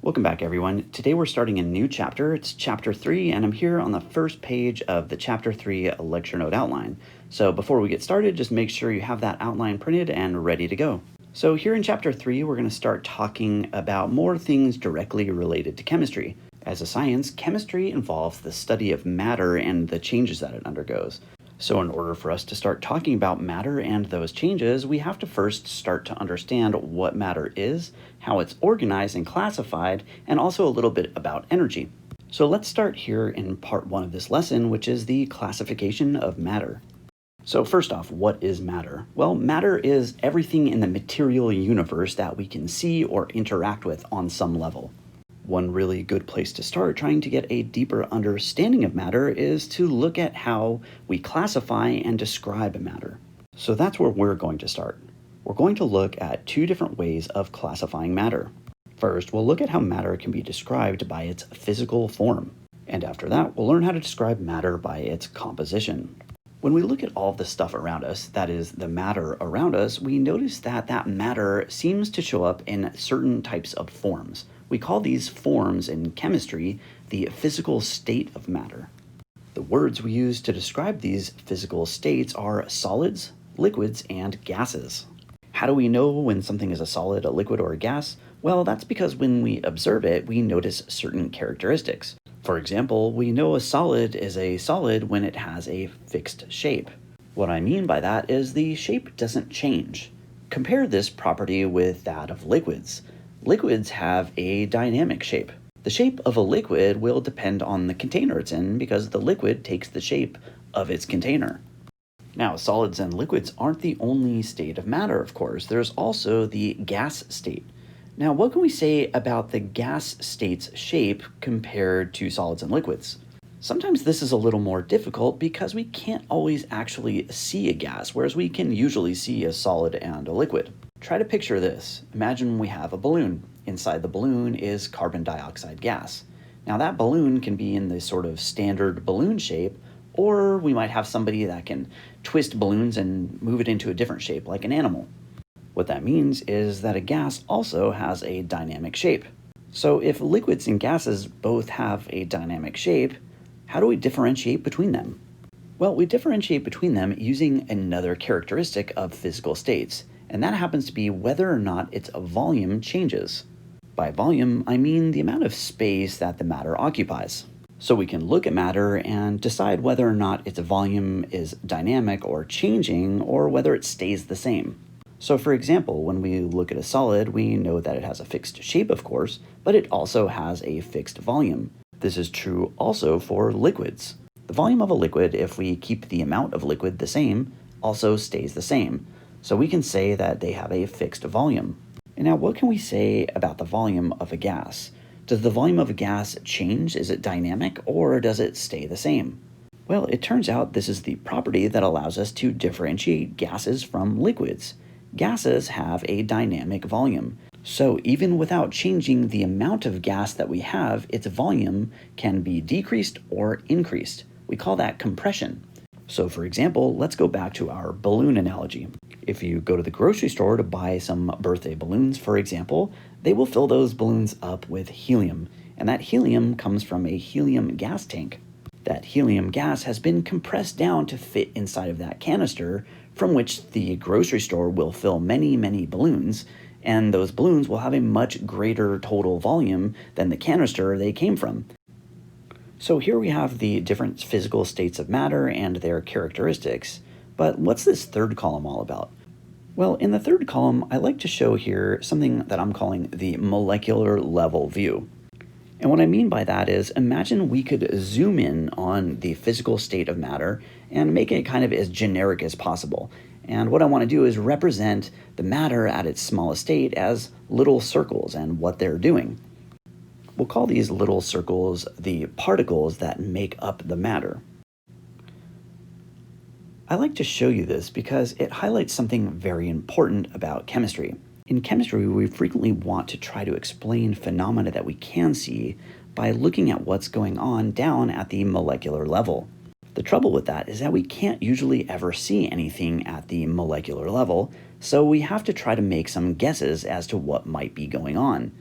Welcome back, everyone. Today we're starting a new chapter. It's chapter 3, and I'm here on the first page of the chapter 3 lecture note outline. So before we get started, just make sure you have that outline printed and ready to go. So here in chapter 3, we're going to start talking about more things directly related to chemistry. As a science, chemistry involves the study of matter and the changes that it undergoes. So in order for us to start talking about matter and those changes, we have to first start to understand what matter is, how it's organized and classified, and also a little bit about energy. So let's start here in part 1 of this lesson, which is the classification of matter. So first off, what is matter? Well, matter is everything in the material universe that we can see or interact with on some level. One really good place to start trying to get a deeper understanding of matter is to look at how we classify and describe matter. So that's where we're going to start. We're going to look at 2 different ways of classifying matter. First, we'll look at how matter can be described by its physical form. And after that, we'll learn how to describe matter by its composition. When we look at all of the stuff around us, that is, the matter around us, we notice that that matter seems to show up in certain types of forms. We call these forms in chemistry the physical state of matter. The words we use to describe these physical states are solids, liquids, and gases. How do we know when something is a solid, a liquid, or a gas? Well, that's because when we observe it, we notice certain characteristics. For example, we know a solid is a solid when it has a fixed shape. What I mean by that is the shape doesn't change. Compare this property with that of liquids. Liquids have a dynamic shape. The shape of a liquid will depend on the container it's in because the liquid takes the shape of its container. Now, solids and liquids aren't the only state of matter, of course. There's also the gas state. Now, what can we say about the gas state's shape compared to solids and liquids? Sometimes this is a little more difficult because we can't always actually see a gas, whereas we can usually see a solid and a liquid. Try to picture this. Imagine we have a balloon. Inside the balloon is carbon dioxide gas. Now that balloon can be in the sort of standard balloon shape, or we might have somebody that can twist balloons and move it into a different shape, like an animal. What that means is that a gas also has a dynamic shape. So if liquids and gases both have a dynamic shape, how do we differentiate between them? Well, we differentiate between them using another characteristic of physical states, and that happens to be whether or not its volume changes. By volume, I mean the amount of space that the matter occupies. So we can look at matter and decide whether or not its volume is dynamic or changing, or whether it stays the same. So for example, when we look at a solid, we know that it has a fixed shape, of course, but it also has a fixed volume. This is true also for liquids. The volume of a liquid, if we keep the amount of liquid the same, also stays the same. So we can say that they have a fixed volume. And now what can we say about the volume of a gas? Does the volume of a gas change? Is it dynamic, or does it stay the same? Well, it turns out this is the property that allows us to differentiate gases from liquids. Gases have a dynamic volume. So even without changing the amount of gas that we have, its volume can be decreased or increased. We call that compression. So for example, let's go back to our balloon analogy. If you go to the grocery store to buy some birthday balloons, for example, they will fill those balloons up with helium, and that helium comes from a helium gas tank. That helium gas has been compressed down to fit inside of that canister, from which the grocery store will fill many, many balloons, and those balloons will have a much greater total volume than the canister they came from. So here we have the different physical states of matter and their characteristics, but what's this third column all about? Well, in the third column, I like to show here something that I'm calling the molecular level view. And what I mean by that is, imagine we could zoom in on the physical state of matter and make it kind of as generic as possible. And what I want to do is represent the matter at its smallest state as little circles and what they're doing. We'll call these little circles the particles that make up the matter. I like to show you this because it highlights something very important about chemistry. In chemistry, we frequently want to try to explain phenomena that we can see by looking at what's going on down at the molecular level. The trouble with that is that we can't usually ever see anything at the molecular level, so we have to try to make some guesses as to what might be going on.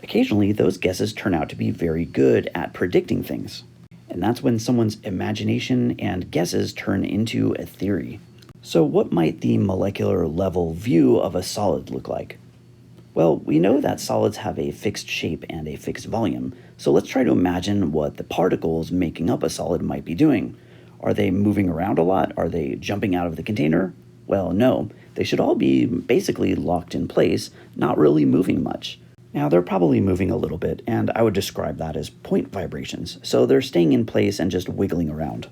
Occasionally, those guesses turn out to be very good at predicting things. And that's when someone's imagination and guesses turn into a theory. So, what might the molecular level view of a solid look like? Well, we know that solids have a fixed shape and a fixed volume, so let's try to imagine what the particles making up a solid might be doing. Are they moving around a lot? Are they jumping out of the container? Well, no. They should all be basically locked in place, not really moving much. Now, they're probably moving a little bit, and I would describe that as point vibrations, so they're staying in place and just wiggling around.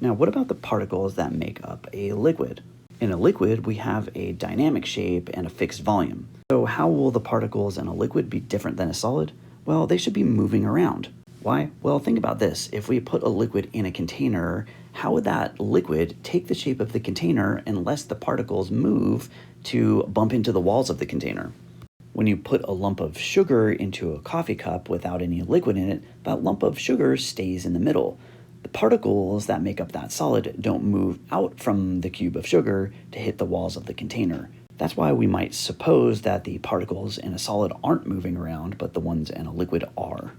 Now, what about the particles that make up a liquid? In a liquid, we have a dynamic shape and a fixed volume. So how will the particles in a liquid be different than a solid? Well, they should be moving around. Why? Well, think about this. If we put a liquid in a container, how would that liquid take the shape of the container unless the particles move to bump into the walls of the container? When you put a lump of sugar into a coffee cup without any liquid in it, that lump of sugar stays in the middle. The particles that make up that solid don't move out from the cube of sugar to hit the walls of the container. That's why we might suppose that the particles in a solid aren't moving around, but the ones in a liquid are.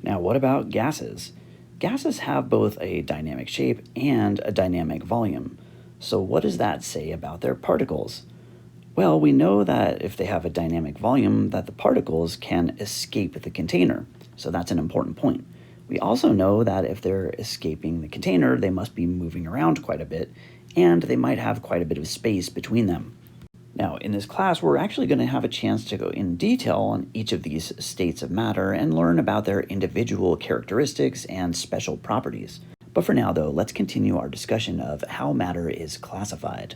Now, what about gases? Gases have both a dynamic shape and a dynamic volume. So what does that say about their particles? Well, we know that if they have a dynamic volume, that the particles can escape the container. So that's an important point. We also know that if they're escaping the container, they must be moving around quite a bit, and they might have quite a bit of space between them. Now, in this class, we're actually going to have a chance to go in detail on each of these states of matter and learn about their individual characteristics and special properties. But for now, though, let's continue our discussion of how matter is classified.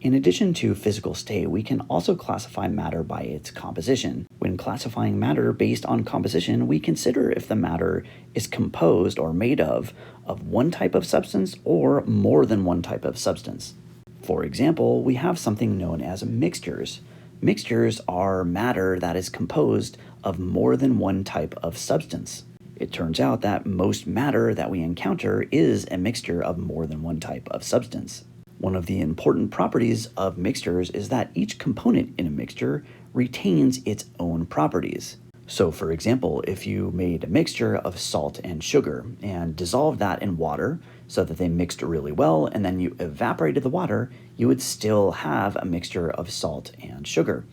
In addition to physical state, we can also classify matter by its composition. When classifying matter based on composition, we consider if the matter is composed or made of one type of substance or more than one type of substance. For example, we have something known as mixtures. Mixtures are matter that is composed of more than one type of substance. It turns out that most matter that we encounter is a mixture of more than one type of substance. One of the important properties of mixtures is that each component in a mixture retains its own properties. So, for example, if you made a mixture of salt and sugar and dissolved that in water so that they mixed really well, and then you evaporated the water, you would still have a mixture of salt and sugar.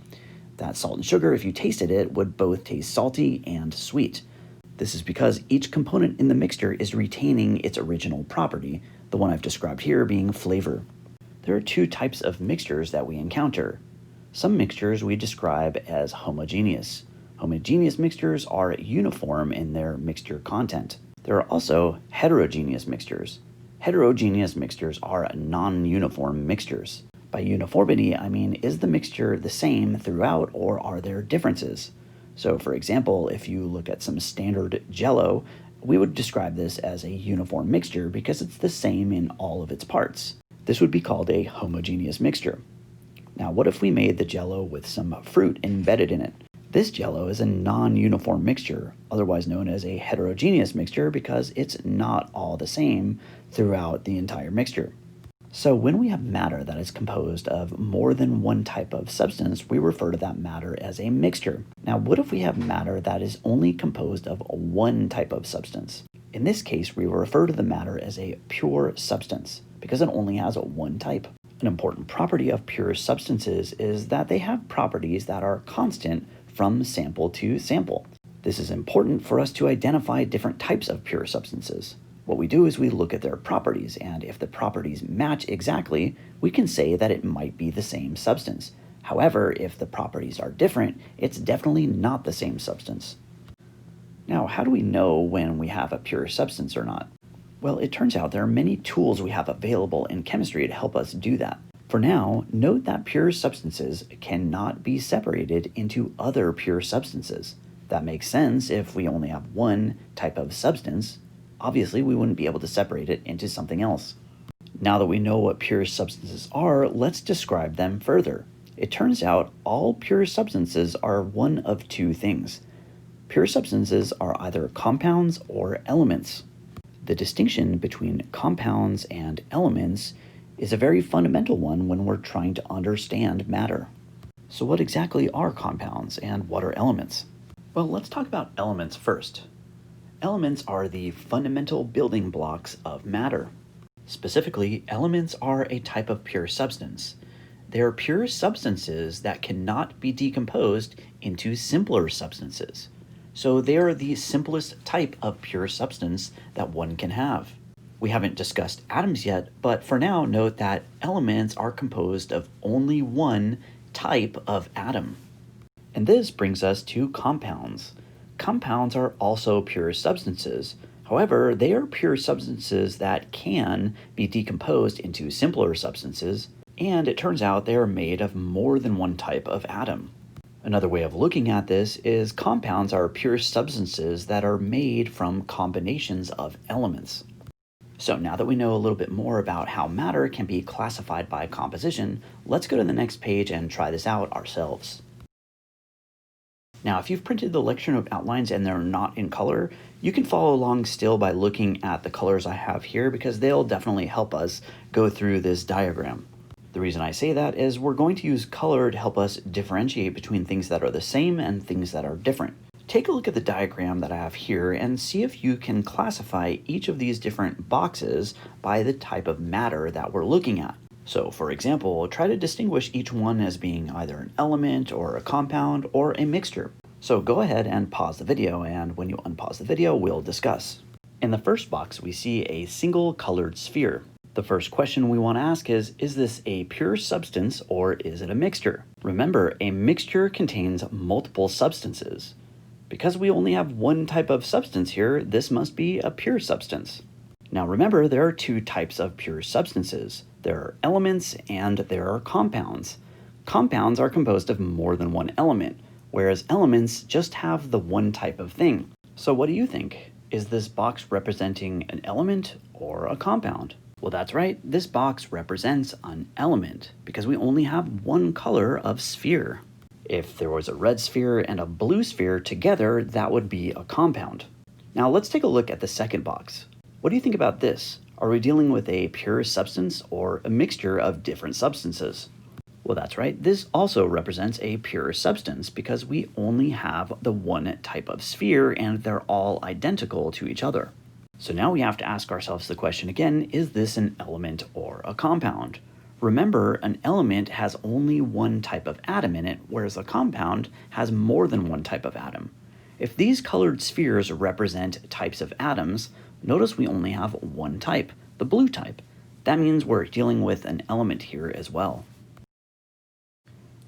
That salt and sugar, if you tasted it, would both taste salty and sweet. This is because each component in the mixture is retaining its original property, the one I've described here being flavor. There are two types of mixtures that we encounter. Some mixtures we describe as homogeneous. Homogeneous mixtures are uniform in their mixture content. There are also heterogeneous mixtures. Heterogeneous mixtures are non-uniform mixtures. By uniformity, I mean, is the mixture the same throughout or are there differences? So, for example, if you look at some standard Jell-O, we would describe this as a uniform mixture because it's the same in all of its parts. This would be called a homogeneous mixture. Now, what if we made the Jell-O with some fruit embedded in it? This Jell-O is a non-uniform mixture, otherwise known as a heterogeneous mixture because it's not all the same throughout the entire mixture. So when we have matter that is composed of more than one type of substance, we refer to that matter as a mixture. Now, what if we have matter that is only composed of one type of substance? In this case, we refer to the matter as a pure substance because it only has one type. An important property of pure substances is that they have properties that are constant from sample to sample. This is important for us to identify different types of pure substances. What we do is we look at their properties, and if the properties match exactly, we can say that it might be the same substance. However, if the properties are different, it's definitely not the same substance. Now, how do we know when we have a pure substance or not? Well, it turns out there are many tools we have available in chemistry to help us do that. For now, note that pure substances cannot be separated into other pure substances. That makes sense if we only have one type of substance. Obviously, we wouldn't be able to separate it into something else. Now that we know what pure substances are, let's describe them further. It turns out all pure substances are one of two things. Pure substances are either compounds or elements. The distinction between compounds and elements is a very fundamental one when we're trying to understand matter. So what exactly are compounds and what are elements? Well, let's talk about elements first. Elements are the fundamental building blocks of matter. Specifically, elements are a type of pure substance. They are pure substances that cannot be decomposed into simpler substances. So they are the simplest type of pure substance that one can have. We haven't discussed atoms yet, but for now, note that elements are composed of only one type of atom. And this brings us to compounds. Compounds are also pure substances. However, they are pure substances that can be decomposed into simpler substances, and it turns out they are made of more than one type of atom. Another way of looking at this is compounds are pure substances that are made from combinations of elements. So now that we know a little bit more about how matter can be classified by composition, let's go to the next page and try this out ourselves. Now, if you've printed the lecture note outlines and they're not in color, you can follow along still by looking at the colors I have here because they'll definitely help us go through this diagram. The reason I say that is we're going to use color to help us differentiate between things that are the same and things that are different. Take a look at the diagram that I have here and see if you can classify each of these different boxes by the type of matter that we're looking at. So, for example, try to distinguish each one as being either an element or a compound or a mixture. So go ahead and pause the video, and when you unpause the video, we'll discuss. In the first box, we see a single colored sphere. The first question we want to ask is this a pure substance or is it a mixture? Remember, a mixture contains multiple substances. Because we only have one type of substance here, this must be a pure substance. Now remember, there are two types of pure substances. There are elements and there are compounds. Compounds are composed of more than one element, whereas elements just have the one type of thing. So what do you think? Is this box representing an element or a compound? Well, that's right. This box represents an element because we only have one color of sphere. If there was a red sphere and a blue sphere together, that would be a compound. Now let's take a look at the second box. What do you think about this? Are we dealing with a pure substance or a mixture of different substances? Well, that's right. This also represents a pure substance because we only have the one type of sphere and they're all identical to each other. So now we have to ask ourselves the question again, is this an element or a compound? Remember, an element has only one type of atom in it, whereas a compound has more than one type of atom. If these colored spheres represent types of atoms, notice we only have one type, the blue type. That means we're dealing with an element here as well.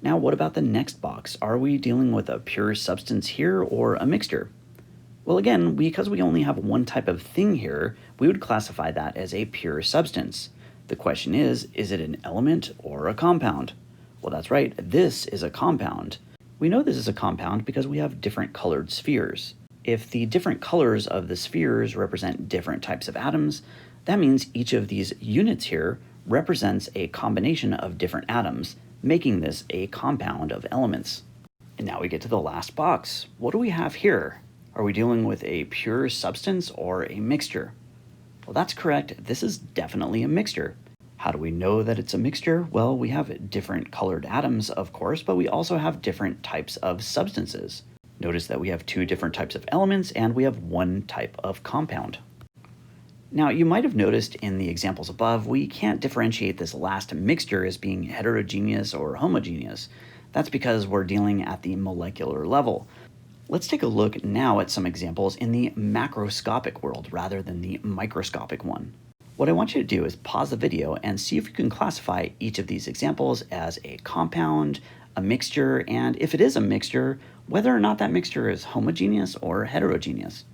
Now, what about the next box? Are we dealing with a pure substance here or a mixture? Well, again, because we only have one type of thing here, we would classify that as a pure substance. The question is it an element or a compound? Well, that's right, this is a compound. We know this is a compound because we have different colored spheres. If the different colors of the spheres represent different types of atoms, that means each of these units here represents a combination of different atoms, making this a compound of elements. And now we get to the last box. What do we have here? Are we dealing with a pure substance or a mixture? Well, that's correct. This is definitely a mixture. How do we know that it's a mixture? Well, we have different colored atoms, of course, but we also have different types of substances. Notice that we have two different types of elements and we have one type of compound. Now, you might have noticed in the examples above, we can't differentiate this last mixture as being heterogeneous or homogeneous. That's because we're dealing at the molecular level. Let's take a look now at some examples in the macroscopic world rather than the microscopic one. What I want you to do is pause the video and see if you can classify each of these examples as a compound, a mixture, and if it is a mixture, whether or not that mixture is homogeneous or heterogeneous.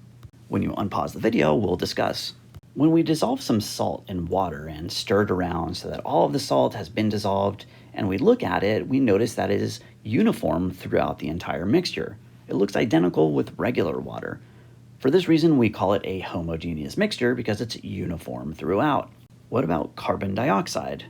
When you unpause the video, we'll discuss. When we dissolve some salt in water and stir it around so that all of the salt has been dissolved, and we look at it, we notice that it is uniform throughout the entire mixture. It looks identical with regular water. For this reason, we call it a homogeneous mixture because it's uniform throughout. What about carbon dioxide?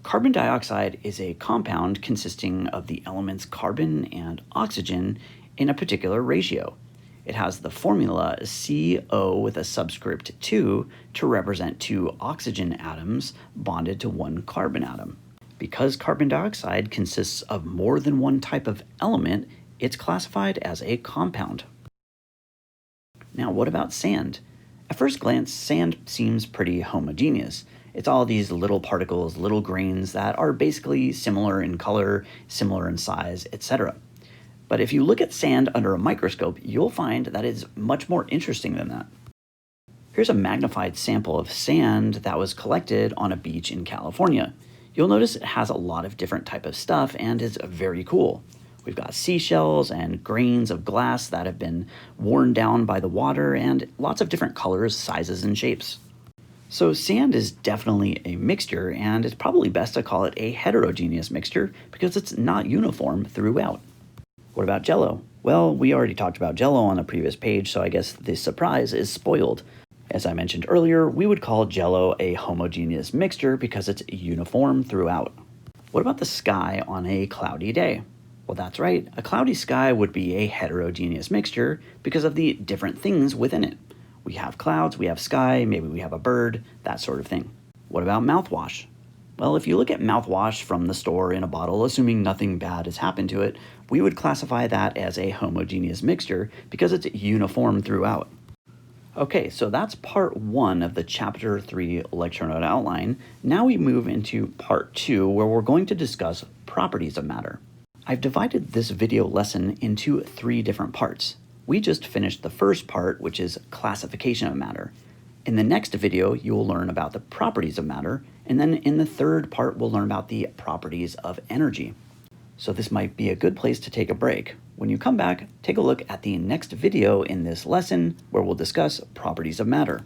Carbon dioxide is a compound consisting of the elements carbon and oxygen in a particular ratio. It has the formula CO with a subscript 2 to represent two oxygen atoms bonded to one carbon atom. Because carbon dioxide consists of more than one type of element, it's classified as a compound. Now, what about sand? At first glance, sand seems pretty homogeneous. It's all these little particles, little grains that are basically similar in color, similar in size, etc. But if you look at sand under a microscope, you'll find that it's much more interesting than that. Here's a magnified sample of sand that was collected on a beach in California. You'll notice it has a lot of different type of stuff and is very cool. We've got seashells and grains of glass that have been worn down by the water and lots of different colors, sizes, and shapes. So sand is definitely a mixture, and it's probably best to call it a heterogeneous mixture because it's not uniform throughout. What about Jell-O? Well, we already talked about Jell-O on a previous page, so I guess the surprise is spoiled. As I mentioned earlier, we would call Jell-O a homogeneous mixture because it's uniform throughout. What about the sky on a cloudy day? Well, that's right, a cloudy sky would be a heterogeneous mixture because of the different things within it. We have clouds, we have sky, maybe we have a bird, that sort of thing. What about mouthwash? Well, if you look at mouthwash from the store in a bottle, assuming nothing bad has happened to it, we would classify that as a homogeneous mixture because it's uniform throughout. Okay, so that's part 1 of the Chapter 3 lecture note outline. Now we move into part 2, where we're going to discuss properties of matter. I've divided this video lesson into 3 different parts. We just finished the first part, which is classification of matter. In the next video, you will learn about the properties of matter, and then in the third part, we'll learn about the properties of energy. So this might be a good place to take a break. When you come back, take a look at the next video in this lesson where we'll discuss properties of matter.